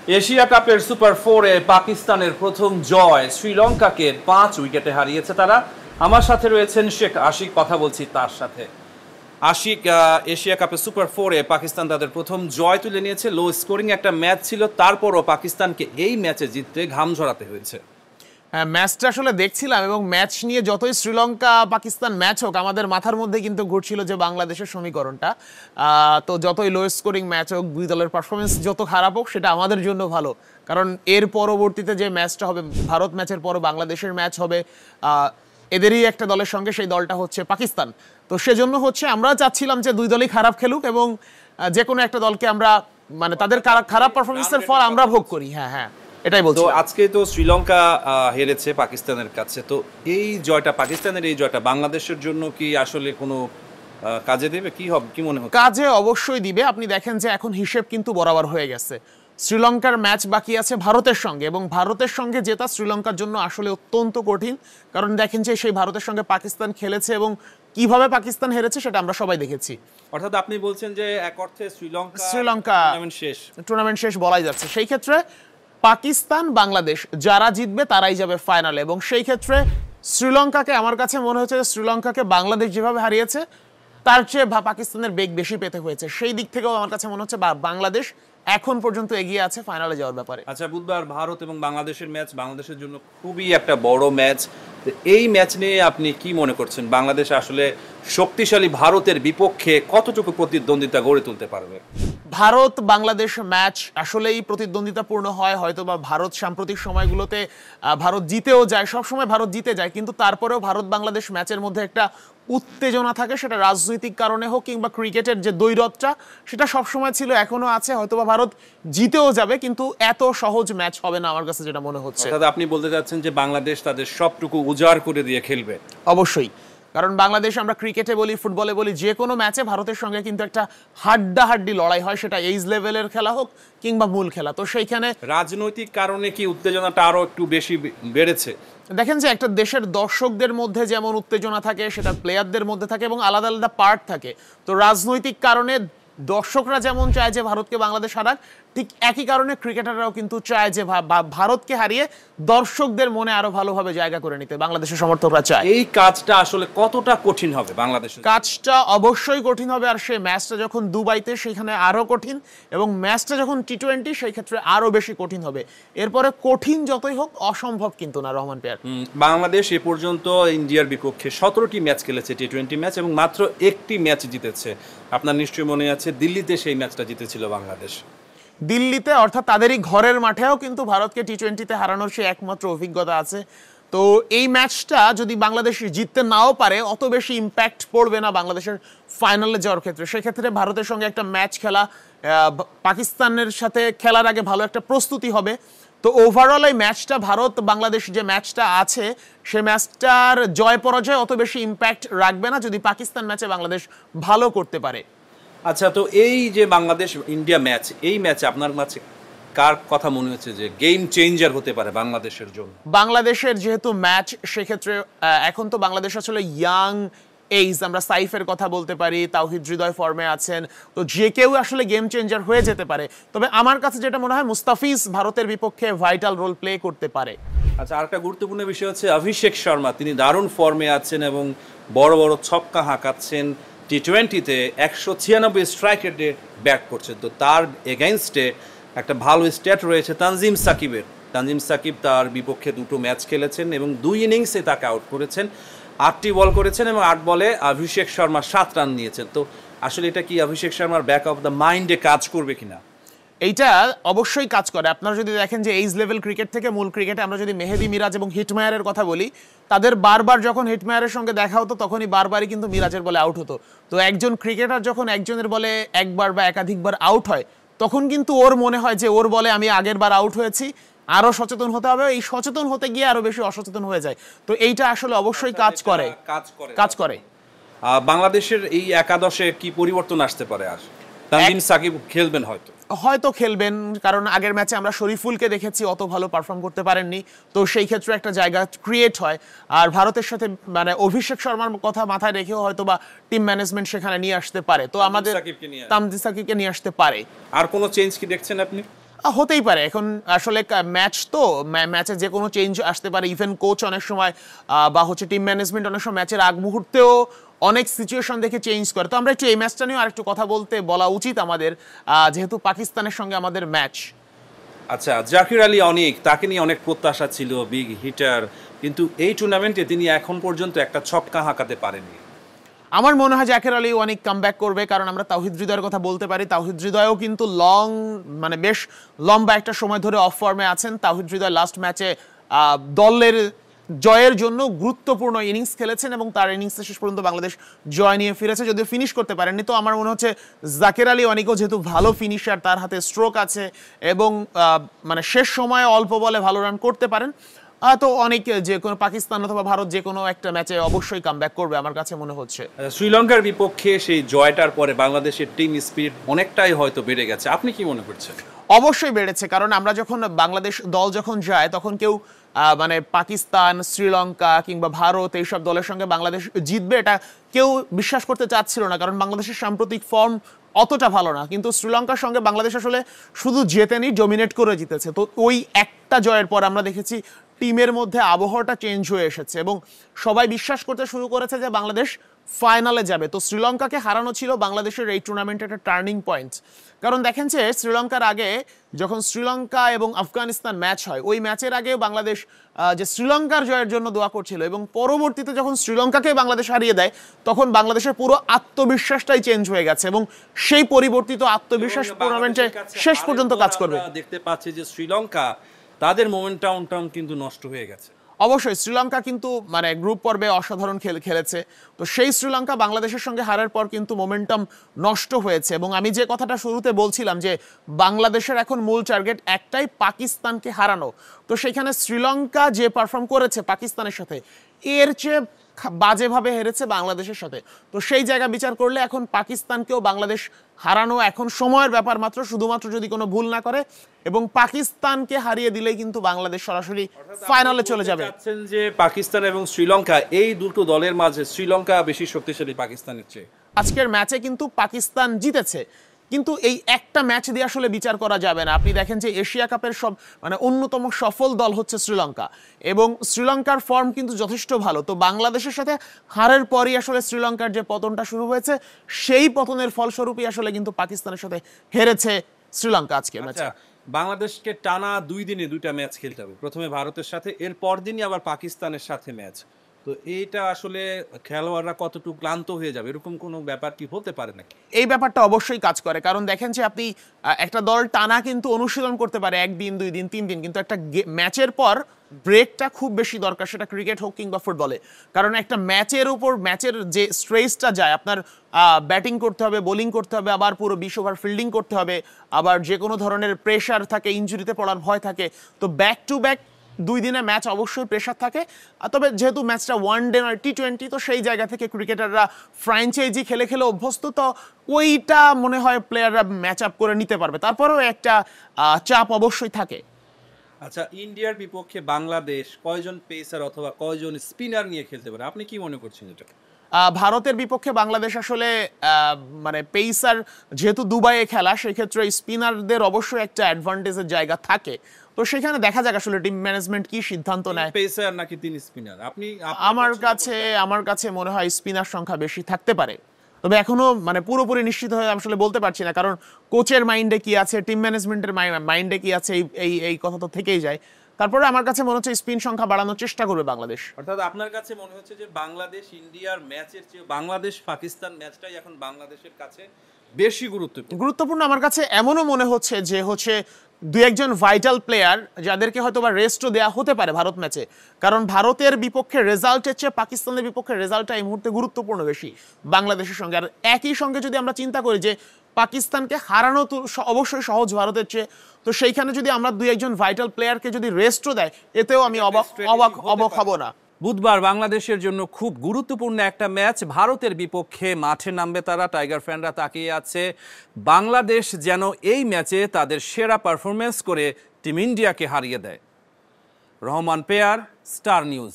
Asia কাপের super 4-এ পাকিস্তানের প্রথম জয়, শ্রীলঙ্কাকে 5 উইকেটে হারিয়েছে তারা। আমার সাথে রয়েছেন শেখ আশিক, কথা বলছি তার সাথে। আশিক, এশিয়া কাপের সুপার 4-এ পাকিস্তান তাদের প্রথম জয় তুলে নিয়েছে। লো স্কোরিং একটা ম্যাচ ছিল, তারপরও পাকিস্তানকে এই ম্যাচে জিততে ঘাম ঝরাতে হয়েছে। হ্যাঁ, ম্যাচটা আসলে দেখছিলাম এবং ম্যাচ নিয়ে যতই শ্রীলঙ্কা পাকিস্তান ম্যাচ হোক, আমাদের মাথার মধ্যে কিন্তু ঘুরছিল যে বাংলাদেশের সমীকরণটা। তো যতই লো স্কোরিং ম্যাচ হোক, দুই দলের পারফরমেন্স যত খারাপ হোক, সেটা আমাদের জন্য ভালো, কারণ এর পরবর্তীতে যে ম্যাচটা হবে, ভারত ম্যাচের পর বাংলাদেশের ম্যাচ হবে এদেরই একটা দলের সঙ্গে, সেই দলটা হচ্ছে পাকিস্তান। তো সেজন্য হচ্ছে আমরা চাচ্ছিলাম যে দুই দলই খারাপ খেলুক এবং যে কোনো একটা দলকে আমরা, মানে তাদের খারাপ পারফরমেন্সের ফল আমরা ভোগ করি। হ্যাঁ হ্যাঁ, এটাই বলছি। তো আজকে তো শ্রীলঙ্কা হেরেছে পাকিস্তানের কাছে, তো এই জয়টা, পাকিস্তানের এই জয়টা বাংলাদেশের জন্য কি আসলে কোনো কাজে দেবে? কি হবে, কি মনে হয়? কাজে অবশ্যই দিবে। আপনি দেখেন যে এখন হিসেব কিন্তু বরাবর হয়ে গেছে। শ্রীলঙ্কার ম্যাচ বাকি আছে ভারতের সঙ্গে, এবং ভারতের সঙ্গে জেতা শ্রীলঙ্কার জন্য আসলে অত্যন্ত কঠিন, কারণ দেখেন যে সেই ভারতের সঙ্গে পাকিস্তান খেলেছে এবং কিভাবে পাকিস্তান হেরেছে সেটা আমরা সবাই দেখেছি। অর্থাৎ আপনি বলছেন যে এক অর্থে শ্রীলঙ্কা টুর্নামেন্ট শেষ বলাই যাচ্ছে। সেই ক্ষেত্রে পাকিস্তান বাংলাদেশ যারা জিতবে তারাই যাবে ফাইনালে, এবং সেই ক্ষেত্রে শ্রীলঙ্কাকে, আমার কাছে মনে হচ্ছে যে শ্রীলঙ্কাকে বাংলাদেশ যেভাবে হারিয়েছে তার চেয়ে পাকিস্তানের বেগ বেশি পেতে হয়েছে। সেই দিক থেকেও আমার কাছে মনে হচ্ছে বাংলাদেশ এখন পর্যন্ত এগিয়ে আছে ফাইনালে যাওয়ার ব্যাপারে। আচ্ছা, বুধবার ভারত এবং বাংলাদেশের ম্যাচ বাংলাদেশের জন্য খুবই একটা বড় ম্যাচ। এই ম্যাচ নিয়ে আপনি কি মনে করছেন, বাংলাদেশ আসলে শক্তিশালী ভারতের বিপক্ষে কতটুকু প্রতিদ্বন্দ্বিতা গড়ে তুলতে পারবে? ভারত বাংলাদেশ ম্যাচ আসলেই প্রতিদ্বন্দ্বিতাপূর্ণ হয়। হয়তো বা ভারত সাম্প্রতিক সময়গুলোতে ভারত জিতেও যায়, সবসময় ভারত জিতে যায়, কিন্তু তারপরেও ভারত বাংলাদেশ ম্যাচের মধ্যে একটা উত্তেজনা থাকে, সেটা রাজনৈতিক কারণে হোক কিংবা ক্রিকেটের যে দ্বৈরথটা, সেটা সবসময় ছিল, এখনো আছে। হয়তো বা ভারত জিতেও যাবে, কিন্তু এত সহজ ম্যাচ হবে না আমার কাছে যেটা মনে হচ্ছে। আপনি বলতে চাচ্ছেন যে বাংলাদেশ তাদের সবটুকু উজাড় করে দিয়ে খেলবে? অবশ্যই, কারণ বাংলাদেশ, আমরা ক্রিকেটে বলি, ফুটবলে বলি, যে কোনো ম্যাচে ভারতের সঙ্গে কিন্তু একটা হাড্ডাহাড্ডি লড়াই হয়, সেটা এইজ লেভেলের খেলা হোক কিংবা মূল খেলা। তো সেইখানে রাজনৈতিক কারণে কি উত্তেজনাটা আরো একটু বেশি বেড়েছে? দেখেন যে একটা দেশের দর্শকদের মধ্যে যেমন উত্তেজনা থাকে, সেটা প্লেয়ারদের মধ্যে থাকে এবং আলাদা আলাদা পার্ট থাকে। তো রাজনৈতিক কারণে দর্শকরা যেমন চায় যে ভারতকে বাংলাদেশ হারাক, ঠিক একই কারণে ক্রিকেটাররাও কিন্তু চায় যে ভারতকে হারিয়ে দর্শকদের মনে আরো ভালোভাবে জায়গা করে নিতে বাংলাদেশের সমর্থকরা চায়। এই কাজটা আসলে কতটা কঠিন হবে বাংলাদেশের? কাজটা অবশ্যই কঠিন হবে, আর সেই ম্যাচটা যখন দুবাইতে, সেখানে আরো কঠিন, এবং ম্যাচটা যখন টি-20, সেই ক্ষেত্রে আরো বেশি কঠিন হবে। এরপরে কঠিন যতই হোক, অসম্ভব কিন্তু না রহমান পেয়ার। বাংলাদেশ এ পর্যন্ত ইন্ডিয়ার বিপক্ষে 17টি ম্যাচ খেলেছে, টি-20 ম্যাচ, এবং মাত্র একটি ম্যাচ জিতেছে। আপনার নিশ্চয়ই মনে আছে, দিল্লিতে সেই ম্যাচটা জিতেছিল বাংলাদেশ। দিল্লিতে, অর্থাৎ তাদেরই ঘরের মাঠেও কিন্তু ভারতকে টি-20তে হারানোর সেই একমাত্র অভিজ্ঞতা আছে। তো এই ম্যাচটা যদি বাংলাদেশ জিততে নাও পারে, অত বেশি ইম্প্যাক্ট পড়বে না বাংলাদেশের ফাইনালে যাওয়ার ক্ষেত্রে। সেক্ষেত্রে ভারতের সঙ্গে একটা ম্যাচ খেলা, পাকিস্তানের সাথে খেলার আগে ভালো একটা প্রস্তুতি হবে। তো ওভারঅল এই ম্যাচটা, ভারত বাংলাদেশ যে ম্যাচটা আছে, সে ম্যাচটার জয় পরাজয় অত বেশি ইম্প্যাক্ট রাখবে না যদি পাকিস্তান ম্যাচে বাংলাদেশ ভালো করতে পারে। আচ্ছা, তো এই যে বাংলাদেশ ইন্ডিয়া ম্যাচ, এই ম্যাচে আপনার কাছে কার কথা মনে হচ্ছে যে গেম চেঞ্জার হতে পারে বাংলাদেশের জন্য? বাংলাদেশের যেহেতু ম্যাচ, সেক্ষেত্রে এখন তো বাংলাদেশ আসলে ইয়াং এইজ, আমরা সাইফের কথা বলতে পারি, তাওহিদ হৃদয় ফর্মে আছেন, তো যে কেউ আসলে গেম চেঞ্জার হয়ে যেতে পারে। তবে আমার কাছে যেটা মনে হয়, মুস্তাফিজ ভারতের বিপক্ষে ভাইটাল রোল প্লে করতে পারে। আচ্ছা, আরেকটা গুরুত্বপূর্ণ বিষয় হচ্ছে অভিষেক শর্মা, তিনি দারুণ ফর্মে আছেন এবং বড় বড় ছক্কা হাঁকাচ্ছেন। টি-20তে 196 স্ট্রাইক রেটে ব্যাট করছেন। তো তার এগেইনস্টে একটা ভালো স্ট্যাট রয়েছে তানজিম সাকিবের। তানজিম সাকিব তার বিপক্ষে 2টো ম্যাচ খেলেছেন এবং 2 ইনিংসে তাকে আউট করেছেন। 8টি বল করেছেন এবং 8 বলে অভিষেক শর্মা 7 রান নিয়েছেন। তো আসলে এটা কি অভিষেক শর্মার ব্যাক অফ দ্য মাইন্ডে কাজ করবে কিনা? এইটা অবশ্যই কাজ করে। আপনারা যদি দেখেন যে এইজ লেভেল ক্রিকেট থেকে মূল ক্রিকেটে, আমরা যদি মেহেদি মিরাজ এবং হিটমায়ারের কথা বলি, তাদের বারবার যখন হিটমায়ারের সঙ্গে দেখা হতো, তখনই বারবারই কিন্তু মিরাজের বলে আউট হতো। তো একজন ক্রিকেটার যখন একজনের বলে একবার বা একাধিকবার আউট হয়, তখন কিন্তু ওর মনে হয় যে ওর বলে আমি আগের বার আউট হয়েছি, আরো সচেতন হতে হবে। এই সচেতন হতে গিয়ে আরো বেশি অসচেতন হয়ে যায়। তো এইটা আসলে অবশ্যই কাজ করে। বাংলাদেশের এই একাদশে কি পরিবর্তন আসতে পারে? আর তানজিম সাকিব খেলবেন হয়তো খেলবেন, কারণ আগের ম্যাচে আমরা শরীফুলকে দেখেছি অত ভালো পারফর্ম করতে পারেননি। তো সেই ক্ষেত্রে একটা জায়গা ক্রিয়েট হয়। আর ভারতের সাথে, মানে অভিষেক শর্মার কথা মাথায় রেখেও হয়তো বা টিম ম্যানেজমেন্ট সেখানে নিয়ে আসতে পারে। তো আমাদের তানজিম সাকিবকে নিয়ে আসতে পারে। আর কোনো চেঞ্জ কি দেখছেন আপনি? হতেই পারে, এখন আসলে ম্যাচ তো ম্যাচে যে কোনো চেঞ্জ আসতে পারে, ইভেন কোচ অনেক সময় বা হচ্ছে টিম ম্যানেজমেন্ট অনেক সময় ম্যাচের আগ মুহূর্তেও অনেক সিচুয়েশন দেখে চেঞ্জ করে। তো আমরা একটু এই ম্যাচটা নিয়েও আরেকটু কথা বলা উচিত আমাদের, যেহেতু পাকিস্তানের সঙ্গে আমাদের ম্যাচ। আচ্ছা, জাকির আলী অনেক, তাকে নিয়ে অনেক প্রত্যাশা ছিল, বিগ হিটার, কিন্তু এই টুর্নামেন্টে তিনি এখন পর্যন্ত একটা ছক্কা হাঁকাতে পারেননি। আমার মনে হয় জাকির আলী অনেক কামব্যাক করবে, কারণ আমরা তাওহিদ হৃদয়ের কথা বলতে পারি। তাওহিদ হৃদয়ও কিন্তু মানে বেশ লম্বা একটা সময় ধরে অফ ফর্মে আছেন। তাওহিদ হৃদয় লাস্ট ম্যাচে দলের জয়ের জন্য গুরুত্বপূর্ণ ইনিংস খেলেছেন এবং তার ইনিংসে শেষ পর্যন্ত বাংলাদেশ জয় নিয়ে ফিরেছে, যদিও ফিনিশ করতে পারেননি। তো আমার মনে হচ্ছে জাকির আলী অনেকও যেহেতু ভালো ফিনিশার, তার হাতে স্ট্রোক আছে এবং মানে শেষ সময়ে অল্প বলে ভালো রান করতে পারেন, তো অনেক যে কোনো পাকিস্তান অথবা ভারত যে কোনো একটা ম্যাচে অবশ্যই কামব্যাক করবে আমার কাছে মনে হচ্ছে। শ্রীলঙ্কার বিপক্ষে সেই জয়টার পরে বাংলাদেশের টিম স্পিরিট অনেকটাই হয়তো বেড়ে গেছে, আপনি কি মনে করছেন? অবশ্যই বেড়েছে, কারণ আমরা যখন বাংলাদেশ দল যখন যায় তখন কেউ মানে পাকিস্তান, শ্রীলঙ্কা কিংবা ভারত এইসব দলের সঙ্গে বাংলাদেশ জিতবে এটা কেউ বিশ্বাস করতে চাচ্ছিল না, কারণ বাংলাদেশের সাম্প্রতিক ফর্ম অতটা ভালো না। কিন্তু শ্রীলঙ্কার সঙ্গে বাংলাদেশ আসলে শুধু জেতেনি, ডমিনেট করে জিতেছে। তো ওই একটা জয়ের পর আমরা দেখেছি টিমের মধ্যে আবহাওয়াটা চেঞ্জ হয়ে এসেছে এবং সবাই বিশ্বাস করতে শুরু করেছে যে বাংলাদেশ ফাইনালে যাবে। তো শ্রীলঙ্কাকে হারানো ছিল বাংলাদেশের এই টুর্নামেন্টের একটা টার্নিং পয়েন্ট, কারণ দেখেন যে শ্রীলঙ্কার আগে যখন শ্রীলঙ্কা এবং আফগানিস্তান ম্যাচ হয়, ওই ম্যাচের আগে বাংলাদেশ যে শ্রীলঙ্কার জয়ের জন্য দোয়া করছিল এবং পরবর্তীতে যখন শ্রীলঙ্কাকে বাংলাদেশ হারিয়ে দেয় তখন বাংলাদেশের পুরো আত্মবিশ্বাসটাই চেঞ্জ হয়ে গেছে এবং সেই পরিবর্তিত আত্মবিশ্বাস টুর্নামেন্টে শেষ পর্যন্ত কাজ করবে। দেখতে পাচ্ছি যে শ্রীলঙ্কা তাদের মোমেন্টামটা কিন্তু নষ্ট হয়ে গেছে। অবশ্যই শ্রীলঙ্কা কিন্তু মানে গ্রুপ পর্বে অসাধারণ খেলেছে, তো সেই শ্রীলঙ্কা বাংলাদেশের সঙ্গে হারার পর কিন্তু মোমেন্টাম নষ্ট হয়েছে। এবং আমি যে কথাটা শুরুতে বলছিলাম যে বাংলাদেশের এখন মূল টার্গেট একটাই, পাকিস্তানকে হারানো। তো সেখানে শ্রীলঙ্কা যে পারফর্ম করেছে পাকিস্তানের সাথে, এর চেয়ে বাজেভাবে হেরেছে বাংলাদেশের সাথে। তো সেই জায়গা বিচার করলে এখন পাকিস্তানকেও বাংলাদেশ হারানো এখন সময়ের ব্যাপার মাত্র, শুধুমাত্র যদি কোনো ভুল না করে, এবং পাকিস্তানকে হারিয়ে দিলেই কিন্তু বাংলাদেশ সরাসরি ফাইনালে চলে যাবে। যে পাকিস্তান এবং শ্রীলঙ্কা এই দুটো দলের মাঝে শ্রীলঙ্কা বেশি শক্তিশালী পাকিস্তানের চেয়ে। আজকের ম্যাচে কিন্তু পাকিস্তান জিতেছে, কিন্তু এই একটা ম্যাচ দিয়ে আসলে বিচার করা যাবে না। আপনি দেখেন যে এশিয়া কাপের সব মানে অন্যতম সফল দল হচ্ছে শ্রীলঙ্কা এবং শ্রীলঙ্কার ফর্ম কিন্তু যথেষ্ট ভালো। তো বাংলাদেশের সাথে হারের পরই আসলে শ্রীলঙ্কার যে পতনটা শুরু হয়েছে, সেই পতনের ফলস্বরূপই আসলে কিন্তু পাকিস্তানের সাথে হেরেছে শ্রীলঙ্কা আজকে ম্যাচে। বাংলাদেশকে টানা 2 দিনে 2টা ম্যাচ খেলতে হবে, প্রথমে ভারতের সাথে, এর পর দিনই আবার পাকিস্তানের সাথে ম্যাচ। তো এইটা আসলে খেলোয়াড়রা কতটুকু ক্লান্ত হয়ে যাবে, এরকম কোনো ব্যাপার কি হতে পারে নাকি? এই ব্যাপারটা অবশ্যই কাজ করে, কারণ দেখেন যে আপনি একটা দল টানা কিন্তু অনুশীলন করতে পারে 1 দিন 2 দিন 3 দিন, কিন্তু একটা ম্যাচের পর ব্রেকটা খুব বেশি দরকার, সেটা ক্রিকেট হোক কিংবা ফুটবলে। কারণ একটা ম্যাচের উপর ম্যাচের যে স্ট্রেসটা যায়, আপনার ব্যাটিং করতে হবে, বোলিং করতে হবে, আবার পুরো 20 ওভার ফিল্ডিং করতে হবে, আবার যে কোনো ধরনের প্রেশার থাকে, ইনজুরিতে পড়ার ভয় থাকে। তো ব্যাক টু ব্যাক 2 দিনে ম্যাচ অবশ্যই প্রেশার থাকে। তবে যেহেতু ম্যাচটা ওয়ানডে নয়, T20, তো সেই জায়গা থেকে ক্রিকেটাররা ফ্র্যাঞ্চাইজি খেলে খেলে অভ্যস্ত, তো ওইটা মনে হয় প্লেয়াররা ম্যাচ আপ করে নিতে পারবে। তারপরেও একটা চাপ অবশ্যই থাকে। আচ্ছা, ইন্ডিয়ার বিপক্ষে বাংলাদেশ কয়জন পেসার অথবা কয়জন স্পিনার নিয়ে খেলতে পারে, আপনি কি মনে করছেন এটা? ভারতের বিপক্ষে বাংলাদেশ আসলে মানে পেসার যেহেতু দুবাইয়ে খেলা, সেক্ষেত্রে স্পিনারদের অবশ্যই একটা অ্যাডভান্টেজের জায়গা থাকে। তো সেখানে দেখা যাক আসলে টিম ম্যানেজমেন্ট কি সিদ্ধান্ত নেয়। পেসার নাকি 3 স্পিনার? আমার কাছে মনে হয় স্পিনার সংখ্যা বেশি থাকতে পারে, তবে এখনো মানে পুরোপুরি নিশ্চিত হয়ে আসলে বলতে পারছি না, কারণ কোচের মাইন্ডে কি আছে, টিম ম্যানেজমেন্টের মাইন্ডে কি আছে, এই কথা তো থেকেই যায়। তারপরে আমার কাছে মনে হচ্ছে স্পিন সংখ্যা বাড়ানোর চেষ্টা করবে বাংলাদেশ। অর্থাৎ আপনার কাছে মনে হচ্ছে যে বাংলাদেশ ইন্ডিয়ার ম্যাচের চেয়ে বাংলাদেশ পাকিস্তান ম্যাচটাই এখন বাংলাদেশের কাছে বেশি গুরুত্বপূর্ণ। আমার কাছে এমনও মনে হচ্ছে যে হচ্ছে 2-1 ভাইটাল প্লেয়ার যাদেরকে হয়তো বা রেস্টও দেওয়া হতে পারে ভারত ম্যাচে, কারণ ভারতের বিপক্ষে রেজাল্টের চেয়ে পাকিস্তানের বিপক্ষে রেজাল্টটা এই মুহূর্তে গুরুত্বপূর্ণ বেশি বাংলাদেশের সঙ্গে। আর একই সঙ্গে যদি আমরা চিন্তা করি যে পাকিস্তানকে হারানো তো অবশ্যই সহজ ভারতের চেয়ে, তো সেইখানে যদি আমরা 2-1 ভাইটাল প্লেয়ারকে যদি রেস্টও দেয়, এতেও আমি অবাক হব না। বুধবার বাংলাদেশের জন্য খুব গুরুত্বপূর্ণ একটা ম্যাচ, ভারতের বিপক্ষে মাঠে নামবে তারা। টাইগার ফ্যানরা তাকিয়ে আছে বাংলাদেশ যেন এই ম্যাচে তাদের সেরা পারফরমেন্স করে টিম ইন্ডিয়াকে হারিয়ে দেয়। Rahman pair, star news.